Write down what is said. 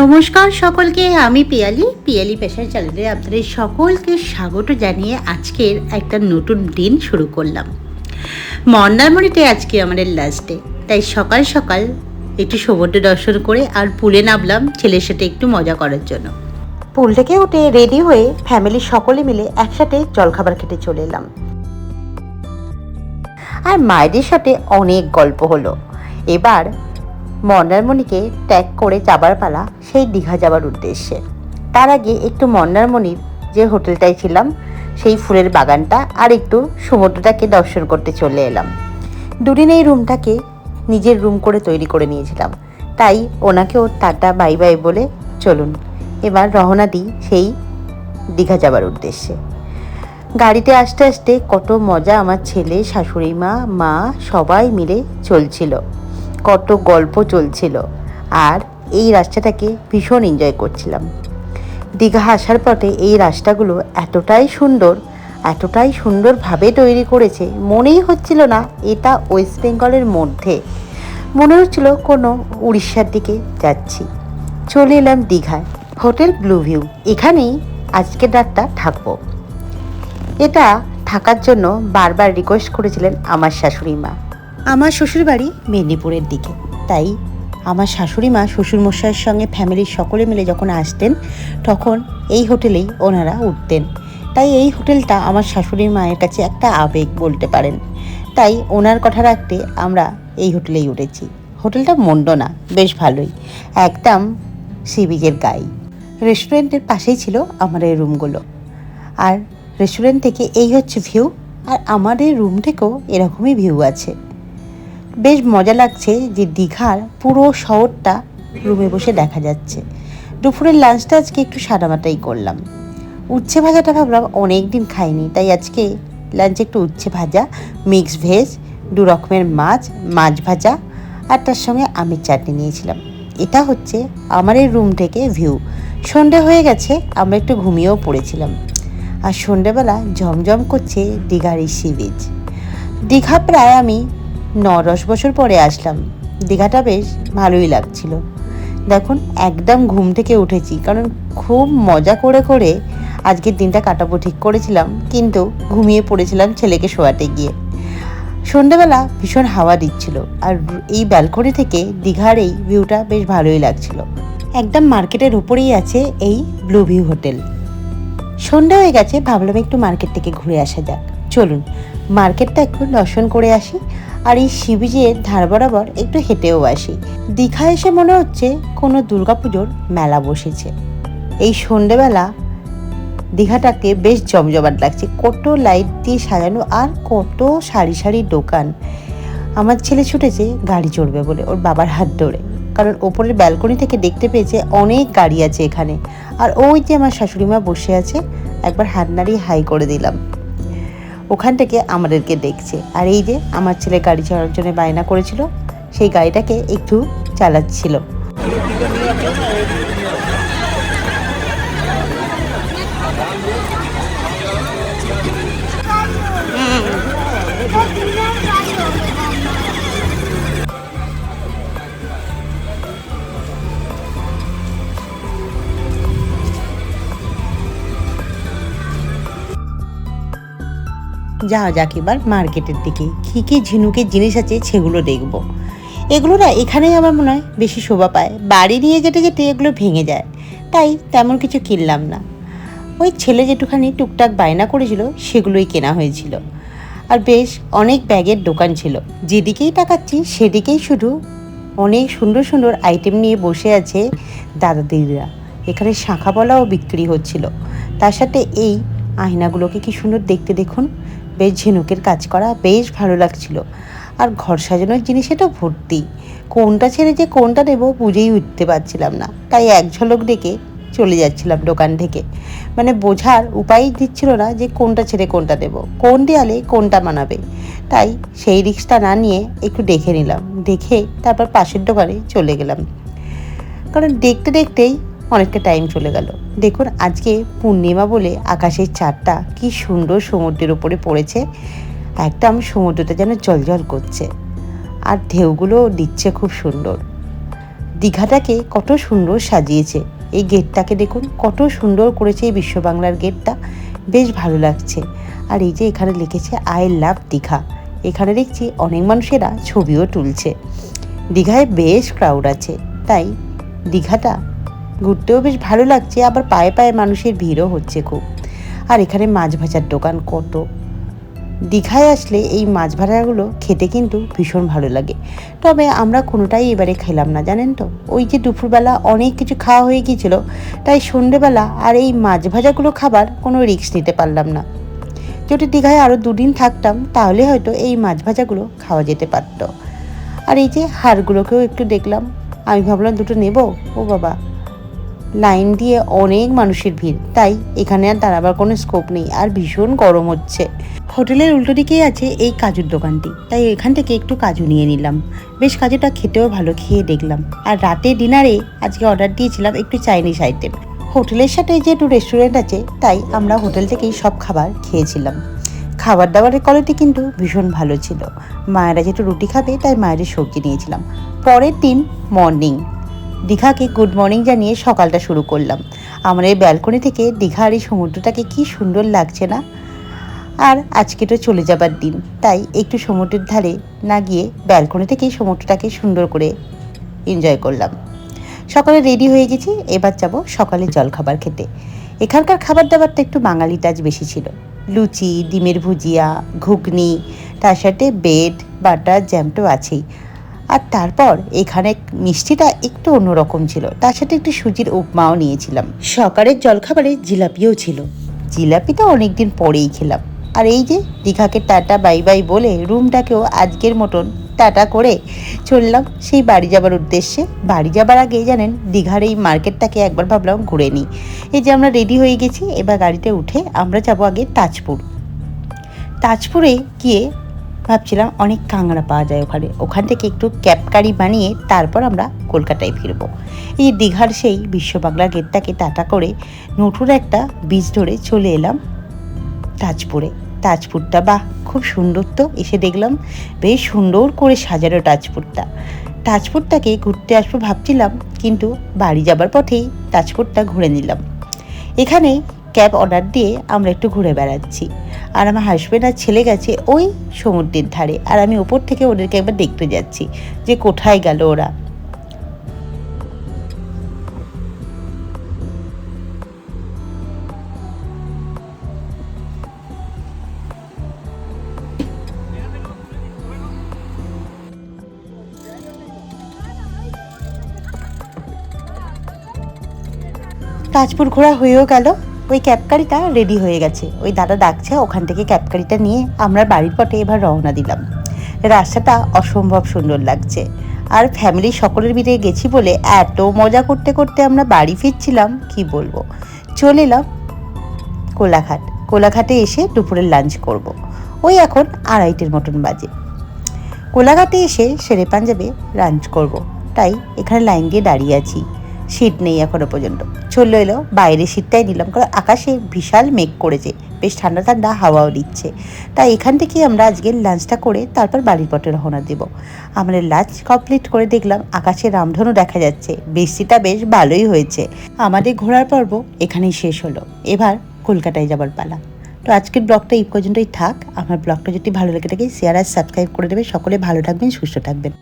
নমস্কার সকলকে, আমি পিয়ালি পেশার চ্যানেলে আপনাদের সকলকে স্বাগত জানিয়ে আজকের একটা নতুন দিন শুরু করলাম। মন্দারমণিতে আজকে আমাদের লাস্ট ডে, তাই সকাল সকাল একটু সমুদ্র দর্শন করে আর পুলে নামলাম ছেলের সাথে একটু মজা করার জন্য। পুল থেকে উঠে রেডি হয়ে ফ্যামিলির সকলে মিলে একসাথে জলখাবার খেতে চলে এলাম। আর মায়েদের সাথে অনেক গল্প হলো। এবার মন্দারমণিকে ত্যাগ করে যাবার পালা সেই দীঘা যাবার উদ্দেশ্যে। তার আগে একটু মন্দারমণির যে হোটেলটায় ছিলাম সেই ফুলের বাগানটা আর একটু সমুদ্রটাকে দর্শন করতে চলে এলাম। দুদিন এই রুমটাকে নিজের রুম করে তৈরি করে নিয়েছিলাম, তাই ওনাকেও টাটা বাই বাই বলে চলুন এবার রওনা দিই সেই দীঘা যাবার উদ্দেশ্যে। গাড়িতে আসতে আসতে কত মজা, আমার ছেলে, শাশুড়ি মা সবাই মিলে চলছিল, কত গল্প চলছিল আর এই রাস্তাটাকে ভীষণ এনজয় করছিলাম। দীঘা আসার পথে এই রাস্তাগুলো এতটাই সুন্দরভাবে তৈরি করেছে, মনেই হচ্ছিল না এটা ওয়েস্ট বেঙ্গলের মধ্যে, মনে হচ্ছিল কোনো উড়িষ্যার দিকে যাচ্ছি। চলে এলাম দীঘায়, হোটেল ব্লু ভিউ। এখানেই আজকের রাতটা থাকবো। এটা থাকার জন্য বারবার রিকোয়েস্ট করেছিলেন আমার শাশুড়ি মা। আমার শ্বশুরবাড়ি মেদিনীপুরের দিকে, তাই আমার শাশুড়ি মা শ্বশুরমশাইয়ের সঙ্গে ফ্যামিলির সকলে মিলে যখন আসতেন তখন এই হোটেলেই ওনারা উঠতেন। তাই এই হোটেলটা আমার শাশুড়ি মায়ের কাছে একটা আবেগ বলতে পারেন। তাই ওনার কথা রাখতে আমরা এই হোটেলেই উঠেছি। হোটেলটা মন্দ না, বেশ ভালোই, একদম সি বিচের গায়ে। রেস্টুরেন্টের পাশেই ছিল আমাদের রুমগুলো, আর রেস্টুরেন্ট থেকে এই হচ্ছে ভিউ, আর আমাদের রুম থেকেও এরকমই ভিউ আছে। বেশ মজা লাগছে যে দীঘার পুরো শহরটা রুমে বসে দেখা যাচ্ছে। দুপুরের লাঞ্চটা আজকে একটু সাদামাটাই করলাম। উচ্ছে ভাজাটা ভাবলাম অনেক দিন খাইনি, তাই আজকে লাঞ্চে একটু উচ্ছে ভাজা, মিক্স ভেজ, 2 রকমের মাছ ভাজা আর তার সঙ্গে আমের চাটনি নিয়েছিলাম। এটা হচ্ছে আমার এই রুম থেকে ভিউ। সন্ধে হয়ে গেছে, আমরা একটু ঘুমিয়েও পড়েছিলাম। আর সন্ধেবেলা ঝমঝম করছে দীঘার এই সি বিচ। দীঘা প্রায় আমি 9-10 বছর পরে আসলাম। দীঘাটা বেশ ভালোই লাগছিল। দেখুন একদম ঘুম থেকে উঠেছি, কারণ খুব মজা করে আজকের দিনটা কাটাবো ঠিক করেছিলাম, কিন্তু ঘুমিয়ে পড়েছিলাম ছেলেকে শোয়াতে গিয়ে। সন্ধ্যেবেলা ভীষণ হাওয়া দিচ্ছিল, আর এই ব্যালকনি থেকে দীঘার এই ভিউটা বেশ ভালোই লাগছিল। একদম মার্কেটের উপরেই আছে এই ব্লু ভিউ হোটেল। সন্ধ্যা হয়ে গেছে, ভাবলাম একটু মার্কেট থেকে ঘুরে আসা যাক। চলুন মার্কেটটা একটু দর্শন করে আসি, আর এই সি বিচের ধার বরাবর একটু হেঁটেও আসি। দীঘা এসে মনে হচ্ছে কোনো দুর্গাপুজোর মেলা বসেছে। এই সন্ধ্যেবেলা দীঘাটাকে বেশ জমজমাট লাগছে, কত লাইট দিয়ে সাজানো আর কত সারি দোকান। আমার ছেলে ছুটেছে গাড়ি চড়বে বলে ওর বাবার হাত ধরে, কারণ ওপরের ব্যালকনি থেকে দেখতে পেয়েছে অনেক গাড়ি আছে এখানে। আর ওই যে আমার শাশুড়ি মা বসে আছে, একবার হাত নাড়িয়ে হাই করে দিলাম, ওখান থেকে আমাদেরকে দেখছে। আর এই যে আমার ছেলে গাড়ি চালানোর জন্য বায়না করেছিল, সেই গাড়িটাকে একটু চালাচ্ছিল। যাওয়া যাক এবার মার্কেটের দিকে, কী ঝিনুকের জিনিস আছে সেগুলো দেখবো। এগুলো না এখানেই আমার মনে হয় বেশি শোভা পায়, বাড়ি নিয়ে যেতে এগুলো ভেঙে যায়, তাই তেমন কিছু কিনলাম না। ওই ছেলে যেটুখানি টুকটাক বায়না করেছিল সেগুলোই কেনা হয়েছিল। আর বেশ অনেক ব্যাগের দোকান ছিল, যেদিকেই তাকাচ্ছি সেদিকেই শুধু অনেক সুন্দর আইটেম নিয়ে বসে আছে দাদা দিদিরা। এখানে শাঁখাপলাও বিক্রি হচ্ছিল, তার সাথে এই আয়নাগুলোকে কি সুন্দর দেখতে, দেখুন, বেশ ঝিনুকের কাজ করা, বেশ ভালো লাগছিল। আর ঘর সাজানোর জিনিসে তো ভর্তি, কোনটা ছেড়ে যে কোনটা দেবো বুঝেই উঠতে পারছিলাম না, তাই এক ঝলক দেখে চলে যাচ্ছিলাম দোকান থেকে। মানে বোঝার উপায় দিচ্ছিল না যে কোনটা ছেড়ে কোনটা দেবো, কোন দেয়ালে কোনটা মানাবে। তাই সেই রিস্কটা না নিয়ে একটু দেখে নিলাম, দেখে তারপর পাশের দোকানে চলে গেলাম, কারণ দেখতেই অনেকটা টাইম চলে গেল। দেখুন আজকে পূর্ণিমা বলে আকাশের চাঁদটা কি সুন্দর সমুদ্রের উপরে পড়েছে, একদম সমুদ্রটা যেন জলজল করছে, আর ঢেউগুলো দিচ্ছে খুব সুন্দর। দীঘাটাকে কত সুন্দর সাজিয়েছে। এই গেটটাকে দেখুন কত সুন্দর করেছে, এই বিশ্ব বাংলার গেটটা বেশ ভালো লাগছে। আর এই যে এখানে লিখেছে আই লাভ দীঘা। এখানে দেখছি অনেক মানুষেরা ছবিও তুলছে। দীঘায় বেশ ক্রাউড আছে, তাই দীঘাটা ঘুরতেও বেশ ভালো লাগছে, আবার পায়ে পায়ে মানুষের ভিড়ও হচ্ছে খুব। আর এখানে মাছ ভাজার দোকান কত। দীঘায় আসলে এই মাছ ভাজাগুলো খেতে কিন্তু ভীষণ ভালো লাগে, তবে আমরা কোনোটাই এবারে খেলাম না জানেন তো। ওই যে দুপুরবেলা অনেক কিছু খাওয়া হয়ে গিয়েছিল, তাই সন্ধেবেলা আর এই মাছ ভাজাগুলো খাবার কোনো রিস্ক নিতে পারলাম না। যদি দীঘায় আরও 2 দিন থাকতাম তাহলে হয়তো এই মাছ ভাজাগুলো খাওয়া যেতে পারত। আর এই যে হাড়গুলোকেও একটু দেখলাম, আমি ভাবলাম দুটো নেব। ও বাবা, লাইন দিয়ে অনেক মানুষের ভিড়, তাই এখানে আর দাঁড়াবার কোনো স্কোপ নেই, আর ভীষণ গরম হচ্ছে। হোটেলের উল্টো দিকেই আছে এই কাজুর দোকানটি, তাই এখান থেকে একটু কাজু নিয়ে নিলাম। বেশ কাজুটা খেতেও ভালো, খেয়ে দেখলাম। আর রাতে ডিনারে আজকে অর্ডার দিয়েছিলাম একটু চাইনিজ আইটেম। হোটেলের সাথে যেহেতু রেস্টুরেন্ট আছে, তাই আমরা হোটেল থেকেই সব খাবার খেয়েছিলাম। খাবার দাবারের কোয়ালিটি কিন্তু ভীষণ ভালো ছিল। মায়েরা যেহেতু রুটি খাবে, তাই মায়ের সবজি নিয়েছিলাম। পরের দিন মর্নিং, দীঘাকে গুড মর্নিং জানিয়ে সকালটা শুরু করলাম। আমার এই ব্যালকনি থেকে দীঘার এই সমুদ্রটাকে কি সুন্দর লাগছে না। আর আজকে তো চলে যাবার দিন, তাই একটু সমুদ্রের ধারে না গিয়ে ব্যালকনি থেকেই সমুদ্রটাকে সুন্দর করে এনজয় করলাম। সকালে রেডি হয়ে গেছি, এবার যাব সকালে জলখাবার খেতে। এখানকার খাবার দাবারটা একটু বাঙালি টাচ বেশি ছিল। লুচি, ডিমের ভুজিয়া, ঘুগনি, তার সাথে ব্রেড, বাটার, জ্যাম তো আছেই। আর তারপর এখানে মিষ্টিটা একটু অন্যরকম ছিল, তার সাথে একটু সুজির উপমাও নিয়েছিলাম। সকালের জলখাবারে জিলাপিও ছিল। জিলাপিটা অনেকদিন পরেই খেলাম। আর এই যে দীঘাকে টাটা বাই বাই বলে রুমটাকেও আজকের মতন টাটা করে চললাম সেই বাড়ি যাবার উদ্দেশ্যে। বাড়ি যাবার আগে জানেন দীঘার এই মার্কেটটাকে একবার ভাবলাম ঘুরে নিই। এই যে আমরা রেডি হয়ে গেছি, এবার গাড়িতে উঠে আমরা যাব আগে তাজপুর। তাজপুরে গিয়ে ভাবছিলাম অনেক কাঁকড়া পাওয়া যায় ওখানে, ওখান থেকে একটু ক্যাপকারি বানিয়ে তারপর আমরা কলকাতায় ফিরবো। এই দীঘার সেই বিশ্ব বাংলা গেটটাকে টাটা করে নতুন একটা বীজ ধরে চলে এলাম তাজপুরে। তাজপুরটা বাহ, খুব সুন্দর তো। এসে দেখলাম বেশ সুন্দর করে সাজানো তাজপুরটা। তাজপুরটাকে ঘুরতে আসবো ভাবছিলাম, কিন্তু বাড়ি যাবার পথেই তাজপুরটা ঘুরে নিলাম। এখানে ক্যাব অর্ডার দিয়ে আমরা একটু ঘুরে বেড়াচ্ছি। আর আমার হাজব্যান্ড আর ছেলে গেছে ওই সমুদ্রের ধারে, আর আমি ওপর থেকে ওদেরকে একবার দেখতে যাচ্ছি যে কোথায় গেল ওরা। তাজপুর ঘোরা হয়েও গেল। ওই ক্যাবকারিটা রেডি হয়ে গেছে, ওই দাদা ডাকছে, ওখান থেকে ক্যাবকারিটা নিয়ে আমরা বাড়ির পথে এবার রওনা দিলাম। রাস্তাটা অসম্ভব সুন্দর লাগছে। আর ফ্যামিলি সকলের মিলে গেছি বলে এত মজা করতে করতে আমরা বাড়ি ফিরছিলাম কি বলবো। চলে এলাম কোলাঘাট। কোলাঘাটে এসে দুপুরের লাঞ্চ করব। ওই এখন 2:30 মতন বাজে। কোলাঘাটে এসে শেরে পাঞ্জাবে লাঞ্চ করব, তাই এখানে লাইন দিয়ে দাঁড়িয়ে আছি। সিট নেই এখনো পর্যন্ত। চলে এলো বাইরে, সিটটাই নিলাম, কারণ আকাশে বিশাল মেঘ করেছে, বেশ ঠান্ডা ঠান্ডা হাওয়াও দিচ্ছে। তাই এখান থেকে আমরা আজকে লাঞ্চটা করে তারপর বাড়ির পথে রওনা দেব। আমাদের লাঞ্চ কমপ্লিট করে দেখলাম আকাশে রামধনু দেখা যাচ্ছে, বৃষ্টিটা বেশ ভালোই হয়েছে। আমাদের ঘোরার পর্ব এখানেই শেষ হলো, এবার কলকাতায় যাবার পালা। তো আজকের ব্লগটা এই পর্যন্তই থাক। আমার ব্লগটা যদি ভালো লেগে থাকে শেয়ার আর সাবস্ক্রাইব করে দেবে। সকলে ভালো থাকবেন, সুস্থ থাকবেন।